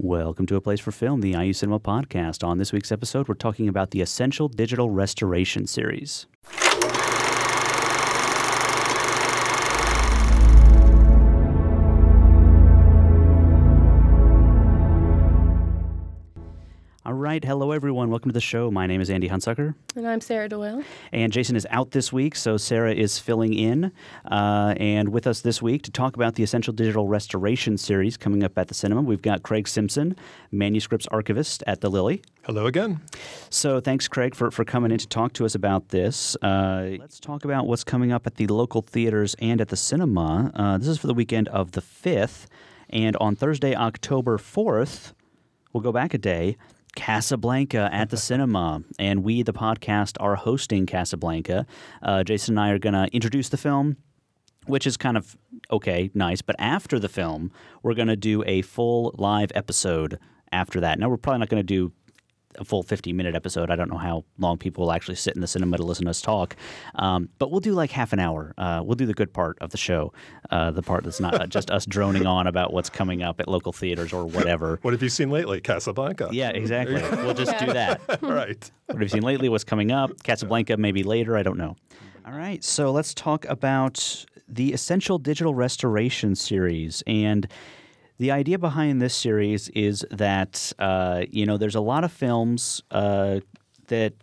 Welcome to A Place for Film, the IU Cinema podcast. On this week's episode, we're talking about the Essential Digital Restoration series. All right. Hello, everyone. Welcome to the show. My name is Andy Hunsucker. And I'm Sarah Doyle. And Jason is out this week, so Sarah is filling in. And with us this week to talk about the Essential Digital Restoration series coming up at the cinema, we've got Craig Simpson, manuscripts archivist at the Lilly. Hello again. So thanks, Craig, for coming in to talk to us about this. Let's talk about what's coming up at the local theaters and at the cinema. This is for the weekend of the 5th. And on Thursday, October 4th, we'll go back a day, Casablanca at the cinema, and we, the podcast, are hosting Casablanca. Jason and I are going to introduce the film, which is kind of okay, nice, but after the film, we're going to do a full live episode after that. Now, we're probably not going to do a full 50-minute episode. I don't know how long people will actually sit in the cinema to listen to us talk, but we'll do like half an hour. We'll do the good part of the show, the part that's not just us droning on about what's coming up at local theaters or whatever. What have you seen lately? Casablanca. Yeah, exactly. We'll just do that. Right. What have you seen lately? What's coming up? Casablanca maybe later. I don't know. All right. So let's talk about the Essential Digital Restoration series. And the idea behind this series is that, there's a lot of films that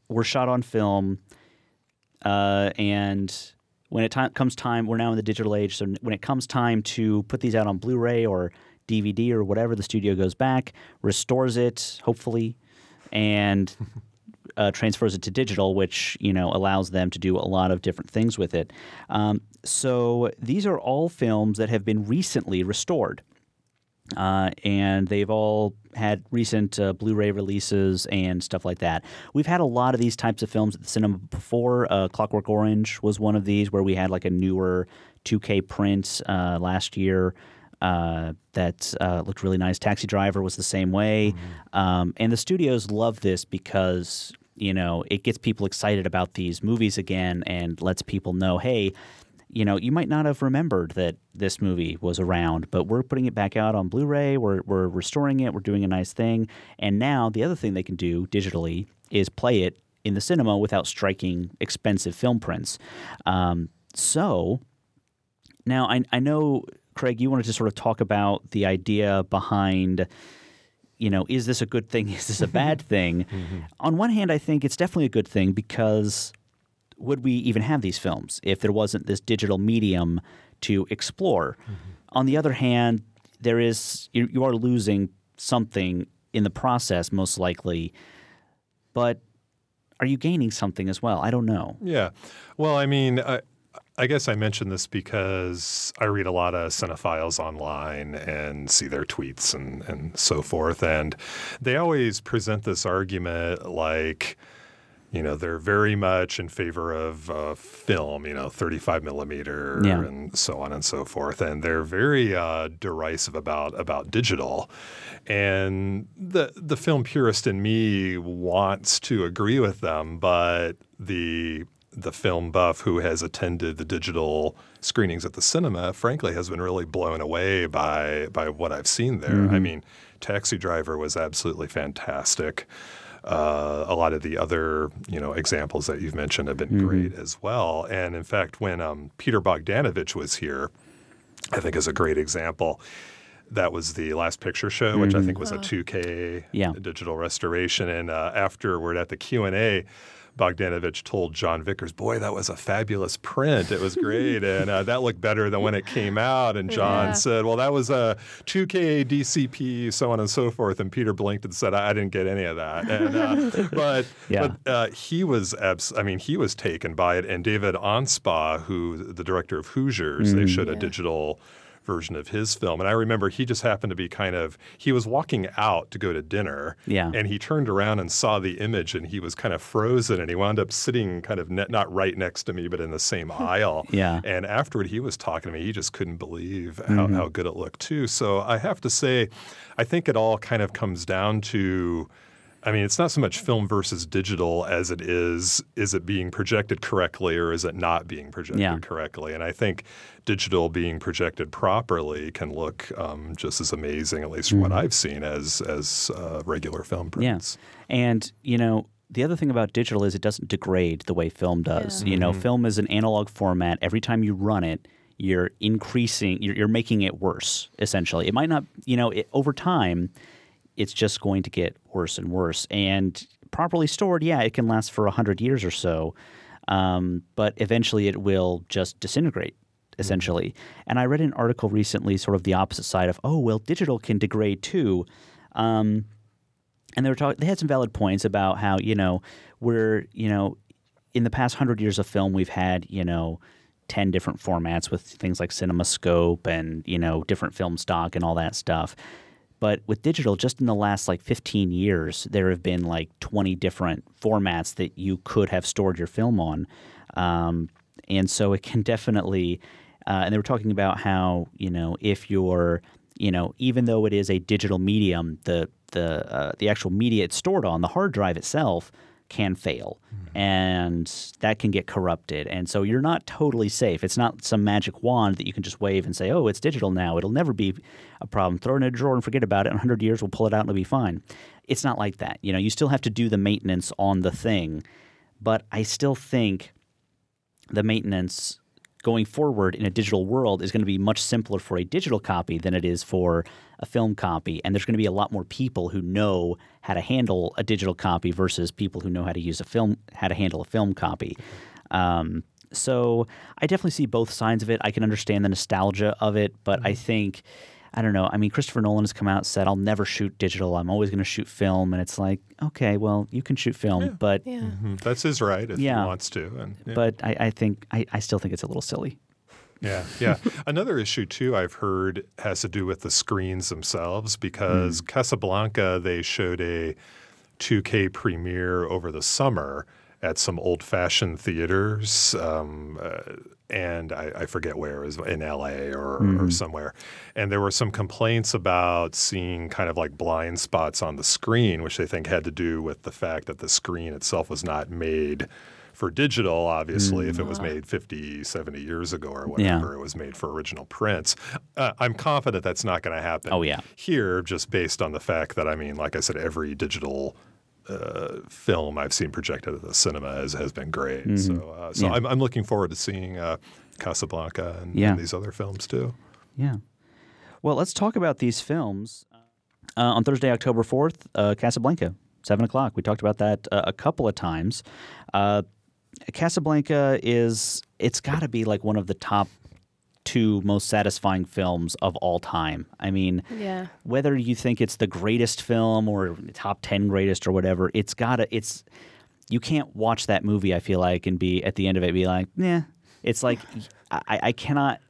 were shot on film, and when it comes time, we're now in the digital age, so when it comes time to put these out on Blu-ray or DVD or whatever, the studio goes back, restores it, hopefully, and transfers it to digital, which, allows them to do a lot of different things with it. So these are all films that have been recently restored. And they've all had recent Blu-ray releases and stuff like that. We've had a lot of these types of films at the cinema before. Clockwork Orange was one of these where we had like a newer 2K print last year that looked really nice. Taxi Driver was the same way. Mm-hmm. And the studios love this because, it gets people excited about these movies again and lets people know, hey, you might not have remembered that this movie was around, but we're putting it back out on Blu-ray, we're restoring it, we're doing a nice thing. And now the other thing they can do digitally is play it in the cinema without striking expensive film prints. So now I know, Craig, you wanted to sort of talk about the idea behind, is this a good thing? Is this a bad thing? Mm-hmm. On one hand, I think it's definitely a good thing because would we even have these films if there wasn't this digital medium to explore? Mm-hmm. On the other hand, you are losing something in the process, most likely, but are you gaining something as well? I don't know. Yeah. Well, I guess I mentioned this because I read a lot of cinephiles online and see their tweets and so forth, and they always present this argument like, they're very much in favor of film, 35 millimeter and so on and so forth. And they're very derisive about digital. And the film purist in me wants to agree with them, but the film buff who has attended the digital screenings at the cinema, frankly, has been really blown away by what I've seen there. Mm-hmm. Taxi Driver was absolutely fantastic. A lot of the other, examples that you've mentioned have been great as well. And in fact, when Peter Bogdanovich was here, I think is a great example. That was the Last Picture Show, which I think was a 2K digital restoration. And afterward at the Q&A, Bogdanovich told John Vickers, boy, that was a fabulous print. It was great. And that looked better than when it came out. And John said, well, that was a 2K DCP, so on and so forth. And Peter blinked and said, I didn't get any of that. And, but he was he was taken by it. And David Anspaugh, the director of Hoosiers, they showed a digital version of his film. And I remember he just happened to be he was walking out to go to dinner and he turned around and saw the image and he was kind of frozen and he wound up sitting kind of not right next to me, but in the same aisle. And afterward he was talking to me. He just couldn't believe how good it looked too. So I have to say, I think it all kind of comes down to I mean, it's not so much film versus digital as it is it being projected correctly or is it not being projected correctly? And I think digital being projected properly can look just as amazing, at least from what I've seen, as regular film prints. Yeah. And, the other thing about digital is it doesn't degrade the way film does. Yeah. Film is an analog format. Every time you run it, you're making it worse, essentially. It might not, over time, it's just going to get worse and worse. And properly stored, it can last for 100 years or so. But eventually it will just disintegrate, essentially. And I read an article recently, sort of the opposite side of, digital can degrade too. And they had some valid points about how, we're, in the past 100 years of film, we've had, 10 different formats with things like CinemaScope and, different film stock and all that stuff. But with digital, just in the last 15 years, there have been 20 different formats that you could have stored your film on. And so it can definitely, and they were talking about how, if you're, even though it is a digital medium, the actual media it's stored on, the hard drive itself, can fail. And that can get corrupted. And so you're not totally safe. It's not some magic wand that you can just wave and say, oh, it's digital now. It'll never be a problem. Throw it in a drawer and forget about it. In 100 years, we'll pull it out and it'll be fine. It's not like that. You still have to do the maintenance on the thing. But I still think the maintenance going forward in a digital world is going to be much simpler for a digital copy than it is for a film copy. And there's going to be a lot more people who know how to handle a digital copy versus people who know how to handle a film copy. So I definitely see both sides of it. I can understand the nostalgia of it, but I think, I don't know. I mean, Christopher Nolan has come out and said, I'll never shoot digital. I'm always going to shoot film. And it's like, okay, well, you can shoot film, but that's his right if he wants to. And, But I still think it's a little silly. Yeah. Another issue, too, I've heard has to do with the screens themselves because Casablanca, they showed a 2K premiere over the summer at some old-fashioned theaters, and I forget where. It was in L.A. or somewhere. And there were some complaints about seeing kind of blind spots on the screen, which they think had to do with the fact that the screen itself was not made for digital, obviously. If it was made 50, 70 years ago or whatever, it was made for original prints. I'm confident that's not going to happen here, just based on the fact that, I mean, like I said, every digital film I've seen projected at the cinema has been great. So I'm looking forward to seeing Casablanca and these other films too. Yeah. Well, let's talk about these films. On Thursday, October 4th, Casablanca, 7 o'clock. We talked about that a couple of times. Casablanca it's got to be one of the top 2 most satisfying films of all time. I mean, whether you think it's the greatest film or top 10 greatest or whatever, you can't watch that movie, I feel like, and be at the end of it be like, nah. It's like I cannot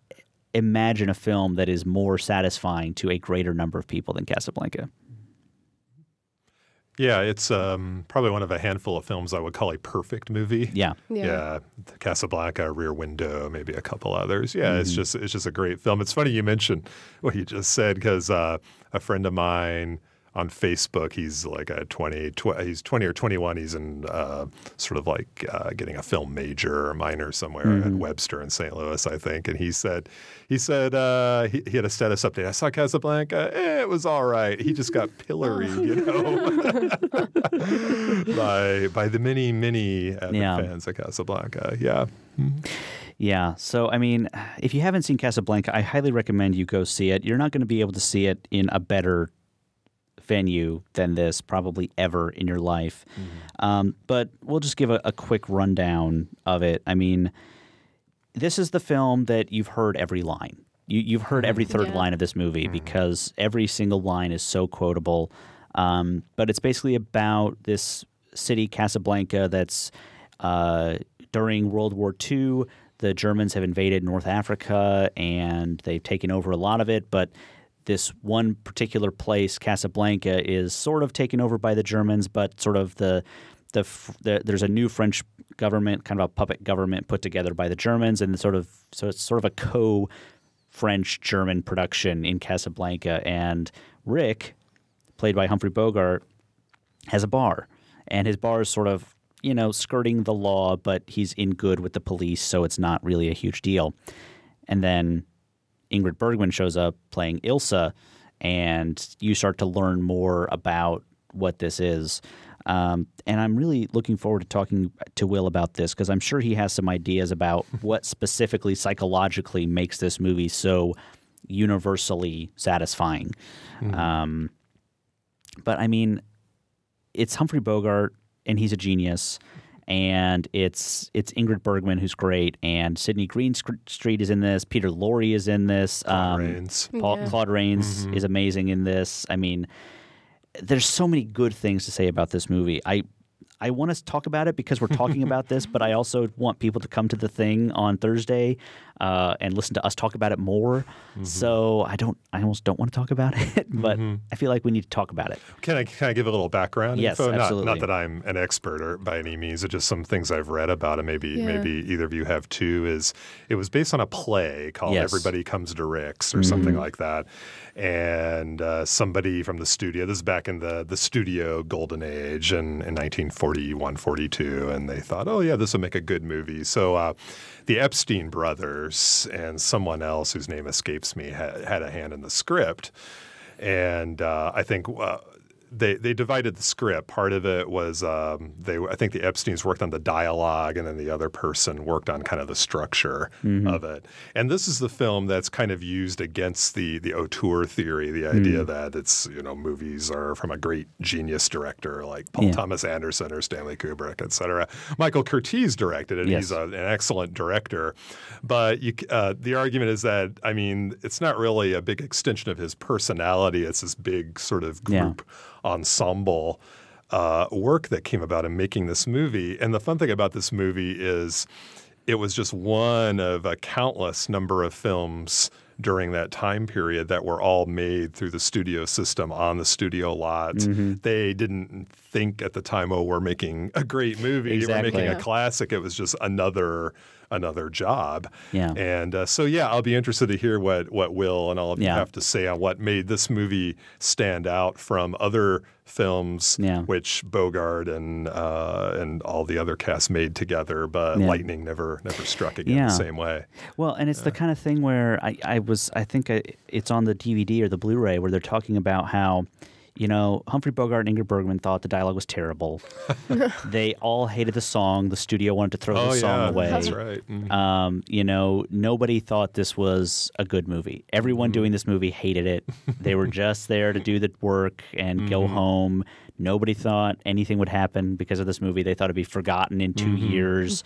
imagine a film that is more satisfying to a greater number of people than Casablanca. Yeah, it's probably one of a handful of films I would call a perfect movie. Yeah. Casablanca, Rear Window, maybe a couple others. Yeah, it's just a great film. It's funny you mentioned what you just said because a friend of mine on Facebook, he's he's 20 or 21. He's in getting a film major or minor somewhere at Webster in St. Louis, I think. And he said he had a status update. I saw Casablanca. It was all right. He just got pilloried, by the many fans of Casablanca. Yeah. Yeah. So, I mean, if you haven't seen Casablanca, I highly recommend you go see it. You're not going to be able to see it in a better venue than this probably ever in your life. But we'll just give a quick rundown of it. I mean, this is the film that you've heard every line. You've heard every third line of this movie because every single line is so quotable. But it's basically about this city, Casablanca, that's during World War II, the Germans have invaded North Africa and they've taken over a lot of it, but this one particular place, Casablanca, is sort of taken over by the Germans, but sort of there's a new French government, kind of a puppet government put together by the Germans, and so it's sort of a co-French-German production in Casablanca. And Rick, played by Humphrey Bogart, has a bar, and his bar is sort of, skirting the law, but he's in good with the police, so it's not really a huge deal. And then Ingrid Bergman shows up playing Ilsa, and you start to learn more about what this is. And I'm really looking forward to talking to Will about this, because I'm sure he has some ideas about what specifically psychologically makes this movie so universally satisfying. But I mean, it's Humphrey Bogart, and he's a genius, and it's Ingrid Bergman, who's great, and Sidney Greenstreet is in this. Peter Lorre is in this. Claude Rains. Claude Rains is amazing in this. I mean, there's so many good things to say about this movie. I want to talk about it because we're talking about this, but I also want people to come to the thing on Thursday and listen to us talk about it more. So I almost don't want to talk about it, but I feel like we need to talk about it. Can I give a little background Yes, info? absolutely. Not that I'm an expert or by any means, it's just some things I've read about it. Maybe either of you have too. It was based on a play called Everybody Comes to Rick's or something like that. And somebody from the studio, this is back in the studio golden age in 1941, 42, and they thought, oh yeah, this will make a good movie. So the Epstein brothers and someone else whose name escapes me had a hand in the script. And I think they divided the script. Part of it was I think the Epsteins worked on the dialogue, and then the other person worked on kind of the structure of it. And this is the film that's kind of used against the auteur theory, the idea that it's movies are from a great genius director like Paul Thomas Anderson or Stanley Kubrick, et cetera. Michael Curtiz directed it. He's an excellent director. But the argument is that, I mean, it's not really a big extension of his personality. It's this big sort of group ensemble work that came about in making this movie. And the fun thing about this movie is it was just one of a countless number of films during that time period that were all made through the studio system on the studio lot. They didn't think at the time, oh, we're making a great movie. Exactly. We're making a classic. It was just another job. Yeah. And I'll be interested to hear what Will and all of you have to say on what made this movie stand out from other films, which Bogart and all the other cast made together, but lightning never struck again the same way. Well, and it's the kind of thing where I think it's on the DVD or the Blu-ray where they're talking about how, Humphrey Bogart and Ingrid Bergman thought the dialogue was terrible. They all hated the song. The studio wanted to throw the song away. That's right. Nobody thought this was a good movie. Everyone doing this movie hated it. They were just there to do the work and go home. Nobody thought anything would happen because of this movie. They thought it'd be forgotten in 2 years.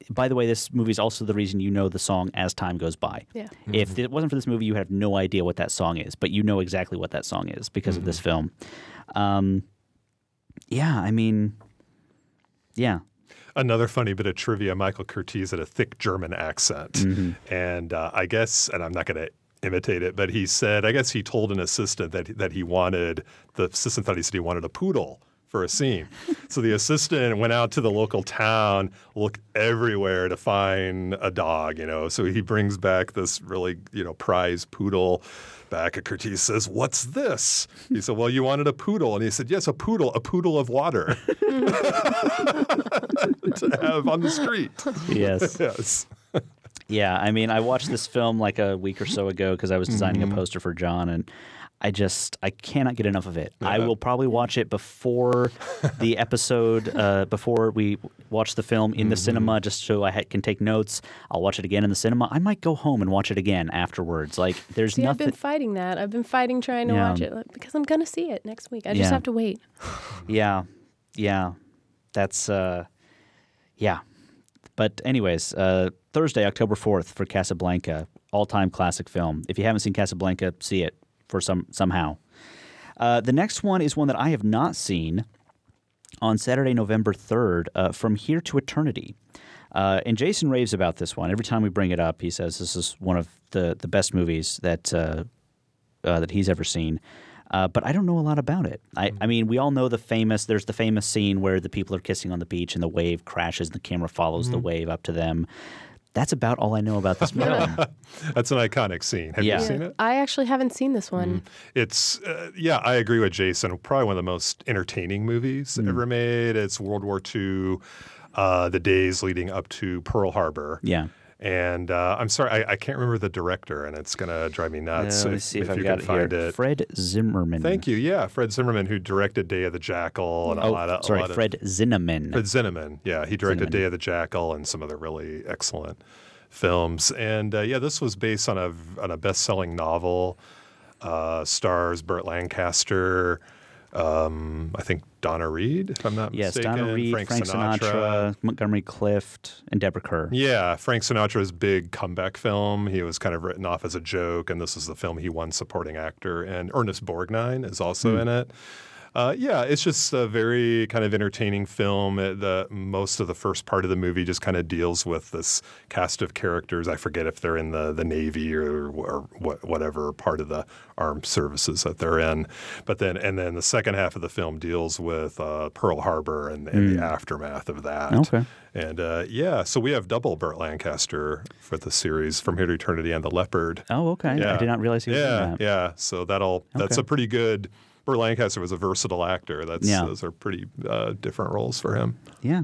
By the way, this movie is also the reason you know the song As Time Goes By. Yeah. If it wasn't for this movie, you have no idea what that song is, but you know exactly what that song is because of this film. Another funny bit of trivia, Michael Curtiz had a thick German accent. And I guess, and I'm not going to imitate it, but he said, I guess he told an assistant that he wanted, the assistant thought he said he wanted a poodle for a scene. So the assistant went out to the local town, looked everywhere to find a dog, So he brings back this really, prize poodle back. And Curtiz says, "What's this?" He said, "Well, you wanted a poodle." And he said, "Yes, a poodle of water to have on the street." Yes. Yes. Yeah, I mean, I watched this film like a week or so ago because I was designing a poster for John, and I cannot get enough of it. I will probably watch it before the episode, before we watch the film in the cinema, just so I can take notes. I'll watch it again in the cinema. I might go home and watch it again afterwards. Like, there's nothing. I've been fighting that. I've been fighting trying to watch it because I'm going to see it next week. I just have to wait. Yeah. That's, But anyways, Thursday, October 4th for Casablanca, all-time classic film. If you haven't seen Casablanca, see it. For somehow. The next one is one that I have not seen on Saturday, November 3rd, From Here to Eternity. And Jason raves about this one. Every time we bring it up, he says this is one of the best movies that he's ever seen. But I don't know a lot about it. I mean, we all know there's the famous scene where the people are kissing on the beach and the wave crashes and the camera follows the wave up to them. That's about all I know about this film. That's an iconic scene. Have you seen it? I actually haven't seen this one. It's, I agree with Jason. Probably one of the most entertaining movies ever made. It's World War II, the days leading up to Pearl Harbor. Yeah. And I'm sorry, I can't remember the director, and it's going to drive me nuts. Let me see if I've you got can find it here. it. Fred Zimmerman. Thank you. Yeah, Fred Zimmerman, who directed Day of the Jackal and Fred Zinnemann. Fred Zinnemann. Yeah, he directed Day of the Jackal and some other really excellent films. And this was based on a best-selling novel. Stars Burt Lancaster. I think Donna Reed, if I'm not mistaken. Yes, Donna Reed, Frank Sinatra, Montgomery Clift, and Deborah Kerr. Yeah, Frank Sinatra's big comeback film. He was kind of written off as a joke, and this is the film he won supporting actor. And Ernest Borgnine is also in it. It's just a very kind of entertaining film. Most of the first part of the movie just kind of deals with this cast of characters. I forget if they're in the Navy or whatever part of the armed services that they're in. But then the second half of the film deals with Pearl Harbor and the aftermath of that. Okay. And so we have double Burt Lancaster for the series From Here to Eternity and The Leopard. Oh, okay. Yeah. I did not realize he was in that. Yeah. So that's a pretty good. Burt Lancaster was a versatile actor. Those are pretty different roles for him. Yeah.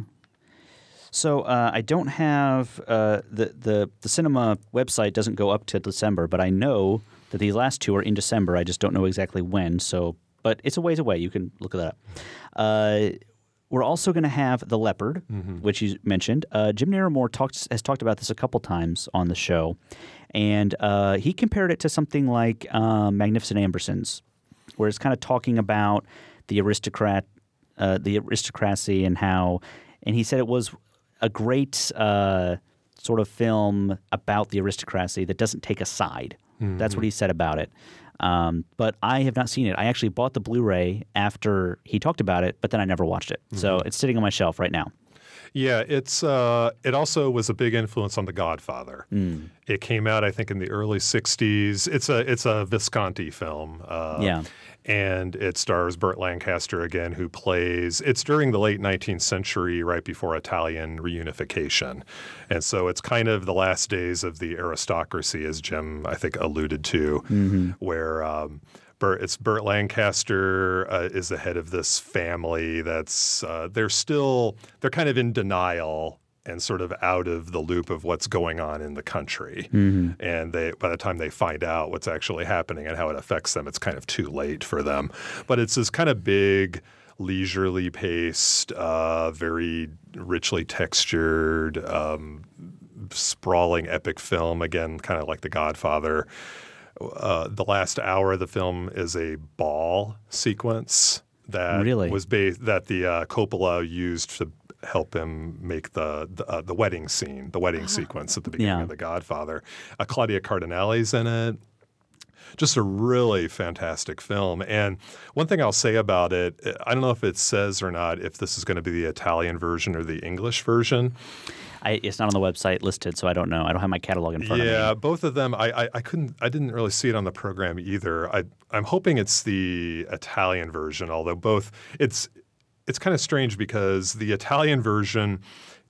So I don't have the cinema website doesn't go up to December, but I know that these last two are in December. I just don't know exactly when. But it's a ways away. You can look that up. We're also going to have The Leopard, which you mentioned. Jim Naramore has talked about this a couple times on the show, and he compared it to something like Magnificent Ambersons, where it's kind of talking about the aristocracy and how, and he said it was a great sort of film about the aristocracy that doesn't take a side. That's what he said about it. But I have not seen it. I actually bought the Blu-ray after he talked about it, but then I never watched it. So it's sitting on my shelf right now. Yeah, it also was a big influence on The Godfather. It came out, I think, in the early '60s. It's a Visconti film. And it stars Burt Lancaster again, who plays. It's during the late 19th century, right before Italian reunification, and so it's kind of the last days of the aristocracy, as Jim, I think, alluded to, where. Burt Lancaster is the head of this family that's they're kind of in denial and sort of out of the loop of what's going on in the country. And by the time they find out what's actually happening and how it affects them, it's kind of too late for them. But it's this kind of big, leisurely paced, very richly textured, sprawling epic film, again, kind of like The Godfather. The last hour of the film is a ball sequence that was that the Coppola used to help him make the wedding scene, the wedding sequence at the beginning of The Godfather. Claudia Cardinale's in it. Just a really fantastic film. And one thing I'll say about it, I don't know if it says or not if this is going to be the Italian version or the English version. It's not on the website listed, so I don't know. I don't have my catalog in front of me. Yeah, both of them. I didn't really see it on the program either. I'm hoping it's the Italian version, although both. It's kind of strange because the Italian version,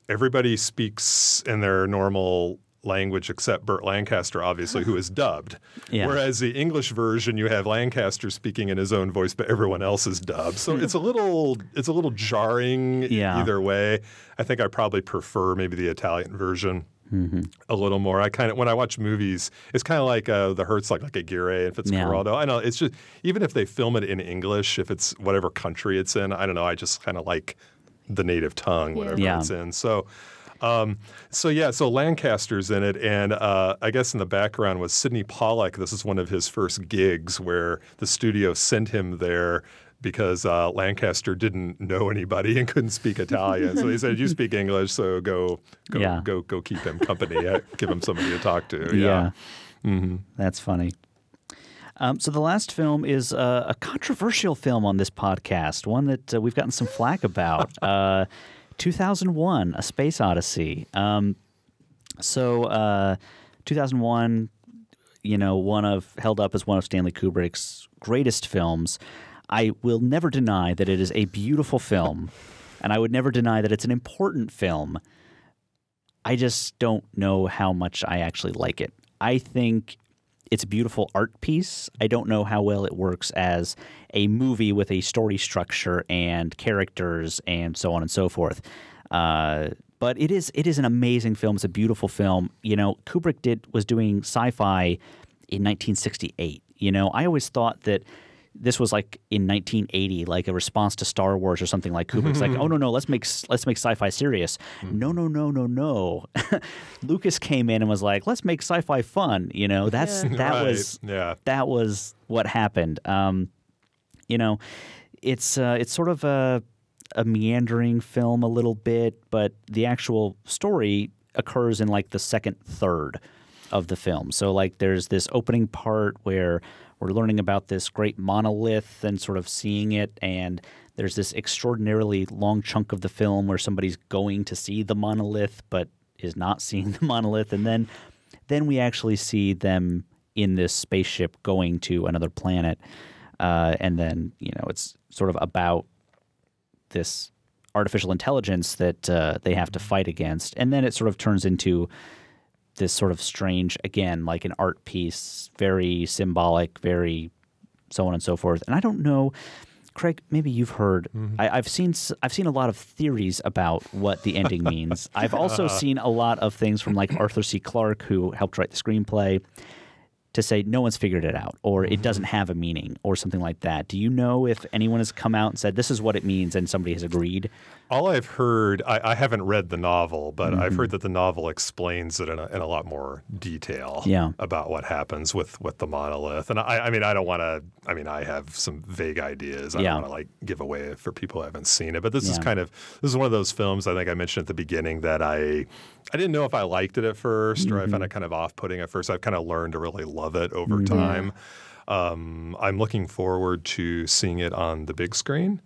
everybody speaks in their normal language except Burt Lancaster, obviously, who is dubbed. Whereas the English version, you have Lancaster speaking in his own voice, but everyone else is dubbed. So it's a little jarring either way. I think I probably prefer maybe the Italian version a little more. When I watch movies, it's kind of like the Hertz, like Aguirre and Fitzcarraldo. I know it's just even if they film it in English, if it's whatever country it's in, I don't know. I just kind of like the native tongue, whatever it's in. So Lancaster's in it, and I guess in the background was Sidney Pollack. This is one of his first gigs where the studio sent him there because Lancaster didn't know anybody and couldn't speak Italian. So they said, "You speak English, so go keep him company. Give him somebody to talk to." Yeah. That's funny. So the last film is a controversial film on this podcast, one that we've gotten some flack about. 2001, A Space Odyssey. 2001, held up as one of Stanley Kubrick's greatest films. I will never deny that it is a beautiful film, and I would never deny that it's an important film. I just don't know how much I actually like it. I think it's a beautiful art piece. I don't know how well it works as a movie with a story structure and characters and so on and so forth. But it is an amazing film. It's a beautiful film. You know, Kubrick was doing sci-fi in 1968. You know, I always thought that this was like in 1980, like a response to Star Wars or something. Like Kubrick's like, oh no, let's make sci-fi serious. No. Lucas came in and was like, let's make sci-fi fun. You know, that was what happened. You know, it's sort of a meandering film a little bit, but the actual story occurs in like the second third of the film. So like there's this opening part where we're learning about this great monolith and sort of seeing it, and there's this extraordinarily long chunk of the film where somebody's going to see the monolith but is not seeing the monolith, and then we actually see them in this spaceship going to another planet, and then, you know, it's sort of about this artificial intelligence that they have to fight against, and then it sort of turns into this sort of strange, again, like an art piece, very symbolic, very so on and so forth. And I don't know, Craig, maybe you've heard. I've seen a lot of theories about what the ending means. I've also seen a lot of things from like Arthur C. Clarke, who helped write the screenplay, to say no one's figured it out, or it doesn't have a meaning, or something like that. Do you know if anyone has come out and said this is what it means and somebody has agreed? All I've heard, I haven't read the novel, but I've heard that the novel explains it in a lot more detail about what happens with the monolith. And I mean, I don't want to, I mean, I have some vague ideas. I don't want to like give away for people who haven't seen it. But this is one of those films, I think I mentioned at the beginning, that I didn't know if I liked it at first, or I found it kind of off-putting at first. I've kind of learned to really love it over time. I'm looking forward to seeing it on the big screen,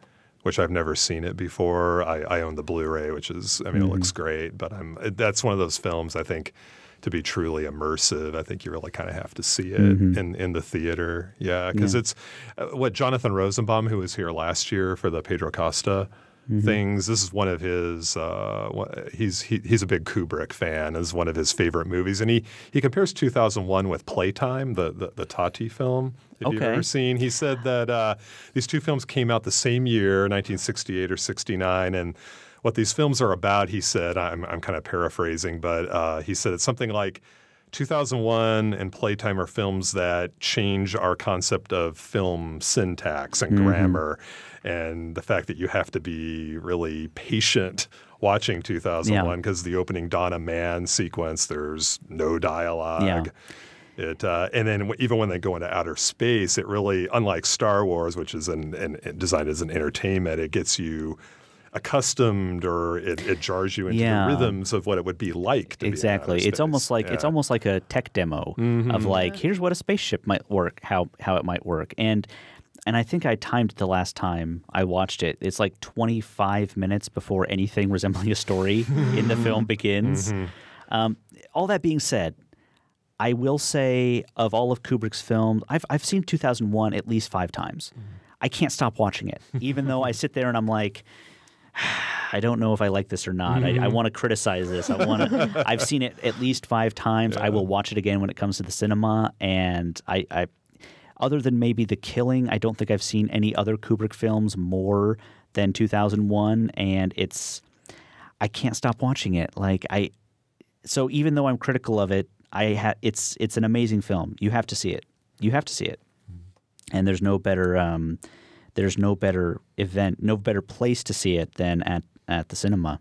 which I've never seen it before. I own the Blu-ray, which is, I mean, it looks great, but that's one of those films, I think, to be truly immersive, I think you really kind of have to see it in the theater. Yeah, because it's what Jonathan Rosenbaum, who was here last year for the Pedro Costa things, this is one of his, he's a big Kubrick fan. This is one of his favorite movies. And he compares 2001 with Playtime, the Tati film. If you've ever seen, he said that these two films came out the same year, 1968 or 69, and what these films are about, he said, I'm kind of paraphrasing, but he said it's something like 2001 and Playtime are films that change our concept of film syntax and grammar, and the fact that you have to be really patient watching 2001 because the opening Donna Mann sequence, there's no dialogue. And then even when they go into outer space, it really, unlike Star Wars, which is designed as an entertainment, it gets you accustomed, or it jars you into the rhythms of what it would be like to be in outer space. It's almost like a tech demo of like, here's what a spaceship might work, how it might work. And I think I timed it the last time I watched it. It's like 25 minutes before anything resembling a story in the film begins. All that being said, I will say of all of Kubrick's films, I've seen 2001 at least 5 times. I can't stop watching it, even though I sit there and I'm like, I don't know if I like this or not. I want to criticize this. I've seen it at least 5 times. I will watch it again when it comes to the cinema. And I other than maybe The Killing, I don't think I've seen any other Kubrick films more than 2001. And I can't stop watching it. So even though I'm critical of it, it's an amazing film. You have to see it. You have to see it. And there's no better event, no better place to see it than at the cinema.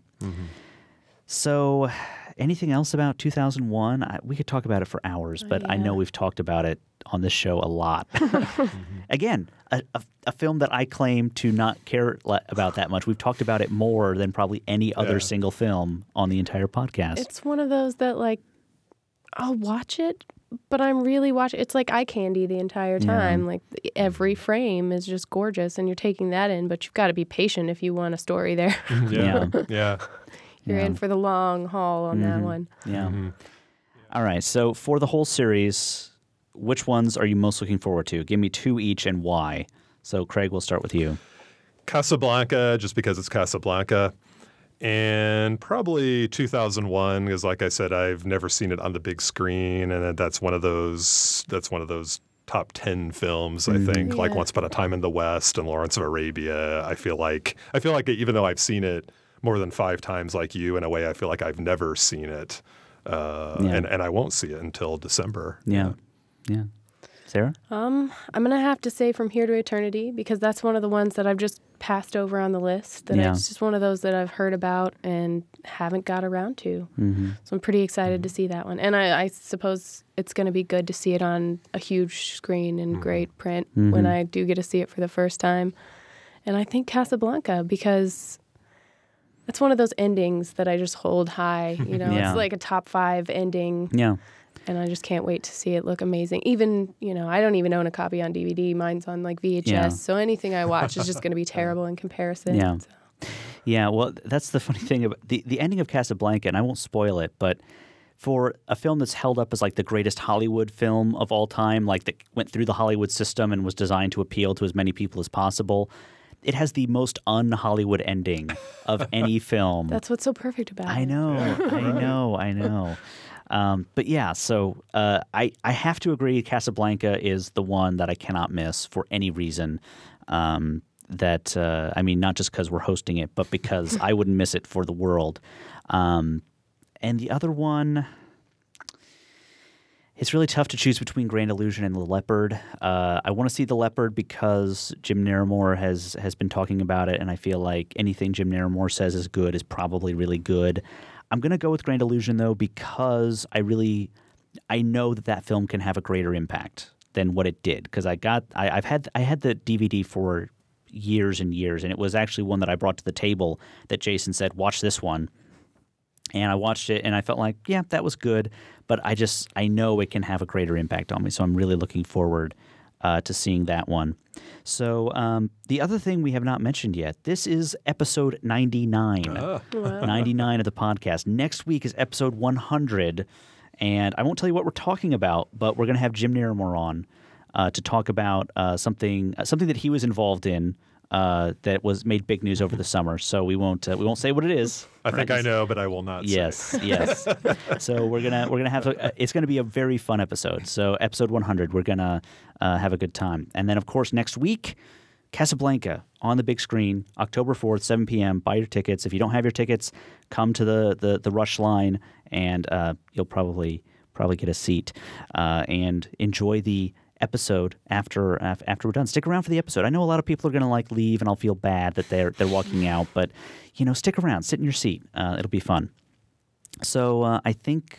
So anything else about 2001? We could talk about it for hours, but I know we've talked about it on this show a lot. Again, a film that I claim to not care about that much. We've talked about it more than probably any other single film on the entire podcast. It's one of those that, like, I'll watch it, but I'm really watching. It's like eye candy the entire time. Like, every frame is just gorgeous, and you're taking that in, but you've got to be patient if you want a story there. You're in for the long haul on that one. All right, so for the whole series, which ones are you most looking forward to? Give me 2 each and why. So, Craig, we'll start with you. Casablanca, just because it's Casablanca. And probably 2001, because like I said, I've never seen it on the big screen, and that's one of those top 10 films, I think, like Once Upon a Time in the West and Lawrence of Arabia. I feel like even though I've seen it more than 5 times like you, in a way, I feel like I've never seen it. And I won't see it until December. Yeah. Sarah? I'm going to have to say From Here to Eternity, because that's one of the ones that I've just passed over on the list. It's just one of those that I've heard about and haven't got around to. So I'm pretty excited to see that one. And I suppose it's going to be good to see it on a huge screen in great print when I do get to see it for the first time. And I think Casablanca, because that's one of those endings that I just hold high. It's like a top 5 ending. Yeah. And I just can't wait to see it look amazing. Even, I don't even own a copy on DVD. Mine's on like VHS. Yeah. So anything I watch is just going to be terrible in comparison. Yeah. So. Yeah, well, that's the funny thing about the ending of Casablanca, and I won't spoil it, but for a film that's held up as like the greatest Hollywood film of all time, like that went through the Hollywood system and was designed to appeal to as many people as possible, it has the most un-Hollywood ending of any film. That's what's so perfect about it. I know. But yeah, so I have to agree Casablanca is the one that I cannot miss for any reason. Not just because we're hosting it, but because I wouldn't miss it for the world. And the other one, it's really tough to choose between Grand Illusion and The Leopard. I want to see The Leopard because Jim Naramore has been talking about it, and I feel like anything Jim Naramore says is good is probably really good. I'm going to go with Grand Illusion, though, because I know that film can have a greater impact than what it did. Because I had the DVD for years and years, and it was actually one that I brought to the table that Jason said, watch this one. And I watched it, and I felt like, yeah, that was good. But I know it can have a greater impact on me, so I'm really looking forward to seeing that one. So the other thing we have not mentioned yet, this is episode 99. Wow. 99 of the podcast. Next week is episode 100, and I won't tell you what we're talking about, but we're going to have Jim Naramore on to talk about something that he was involved in that was made big news over the summer. So we won't say what it is. I think I know, but I will not say. Yes. So we're gonna have it's gonna be a very fun episode. So episode 100, we're gonna have a good time. And then of course next week, Casablanca on the big screen, October 4th, 7 p.m. Buy your tickets. If you don't have your tickets, come to the rush line, and you'll probably get a seat and enjoy the episode after we're done. Stick around for the episode. I know a lot of people are going to leave, and I'll feel bad that they're walking out, but stick around, sit in your seat. It'll be fun. So I think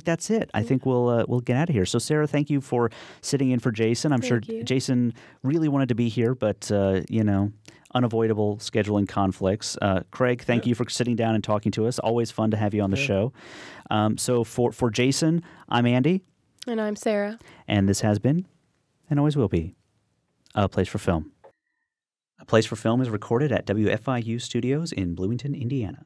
that's it. I think we'll get out of here. So Sarah, thank you for sitting in for Jason. I'm sure Jason really wanted to be here, but unavoidable scheduling conflicts. Craig, thank you for sitting down and talking to us. Always fun to have you on the show. So for Jason, I'm Andy. And I'm Sarah. And this has been, and always will be, A Place for Film. A Place for Film is recorded at WFIU Studios in Bloomington, Indiana.